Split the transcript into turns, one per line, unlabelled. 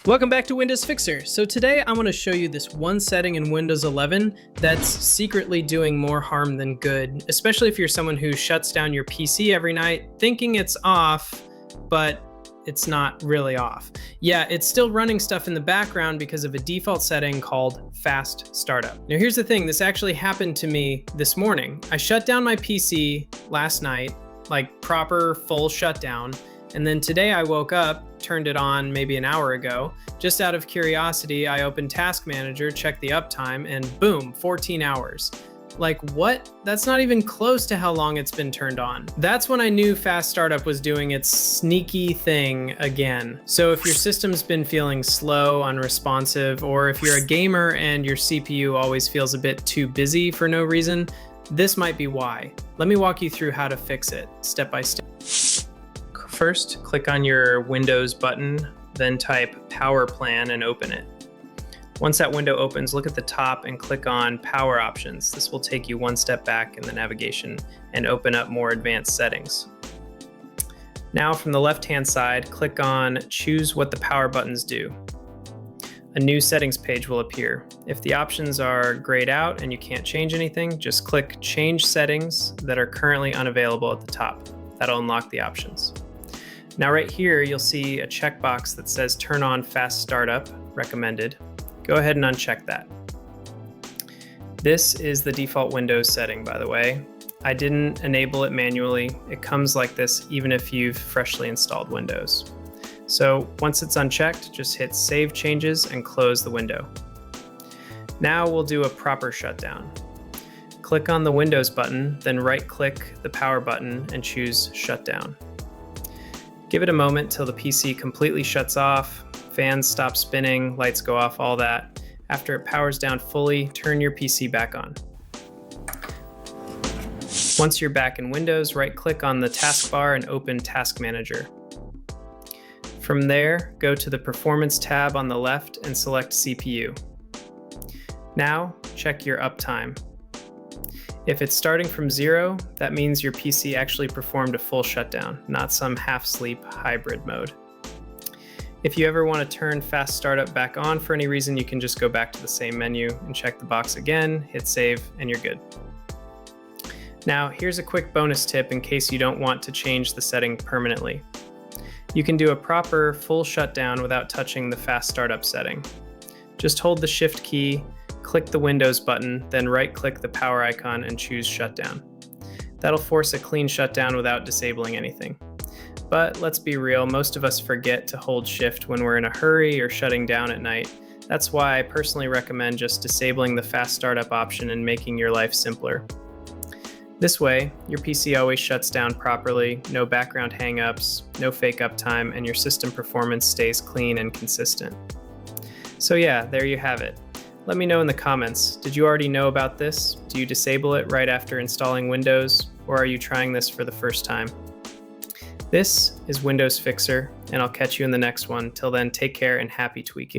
Welcome back to Windows Fixer. So today I want to show you this one setting in Windows 11 that's secretly doing more harm than good, especially if you're someone who shuts down your PC every night thinking it's off, but it's not really off. Yeah, it's still running stuff in the background because of a default setting called fast startup. Now here's the thing, this actually happened to me this morning. I shut down my PC last night, like proper full shutdown, and then today I woke up, turned it on maybe an hour ago. Just out of curiosity, I opened Task Manager, checked the uptime, and boom, 14 hours. Like what? That's not even close to how long it's been turned on. That's when I knew Fast Startup was doing its sneaky thing again. So if your system's been feeling slow, unresponsive, or if you're a gamer and your CPU always feels a bit too busy for no reason, this might be why. Let me walk you through how to fix it step by step. First, click on your Windows button, then type Power Plan and open it. Once that window opens, look at the top and click on Power Options. This will take you one step back in the navigation and open up more advanced settings. Now from the left-hand side, click on Choose what the power buttons do. A new settings page will appear. If the options are grayed out and you can't change anything, just click Change Settings that are currently unavailable at the top. That'll unlock the options. Now right here, you'll see a checkbox that says Turn on Fast Startup, recommended. Go ahead and uncheck that. This is the default Windows setting, by the way. I didn't enable it manually. It comes like this even if you've freshly installed Windows. So once it's unchecked, just hit Save Changes and close the window. Now we'll do a proper shutdown. Click on the Windows button, then right-click the Power button and choose Shutdown. Give it a moment till the PC completely shuts off, fans stop spinning, lights go off, all that. After it powers down fully, turn your PC back on. Once you're back in Windows, right-click on the taskbar and open Task Manager. From there, go to the Performance tab on the left and select CPU. Now, check your uptime. If it's starting from 0, that means your PC actually performed a full shutdown, not some half-sleep hybrid mode. If you ever want to turn Fast Startup back on for any reason, you can just go back to the same menu and check the box again, hit save, and you're good. Now, here's a quick bonus tip in case you don't want to change the setting permanently. You can do a proper full shutdown without touching the Fast Startup setting. Just hold the Shift key, click the Windows button, then right-click the power icon and choose Shutdown. That'll force a clean shutdown without disabling anything. But let's be real, most of us forget to hold Shift when we're in a hurry or shutting down at night. That's why I personally recommend just disabling the Fast Startup option and making your life simpler. This way, your PC always shuts down properly, no background hangups, no fake uptime, and your system performance stays clean and consistent. So yeah, there you have it. Let me know in the comments, did you already know about this? Do you disable it right after installing Windows, or are you trying this for the first time? This is Windows Fixer, and I'll catch you in the next one. Till then, take care and happy tweaking.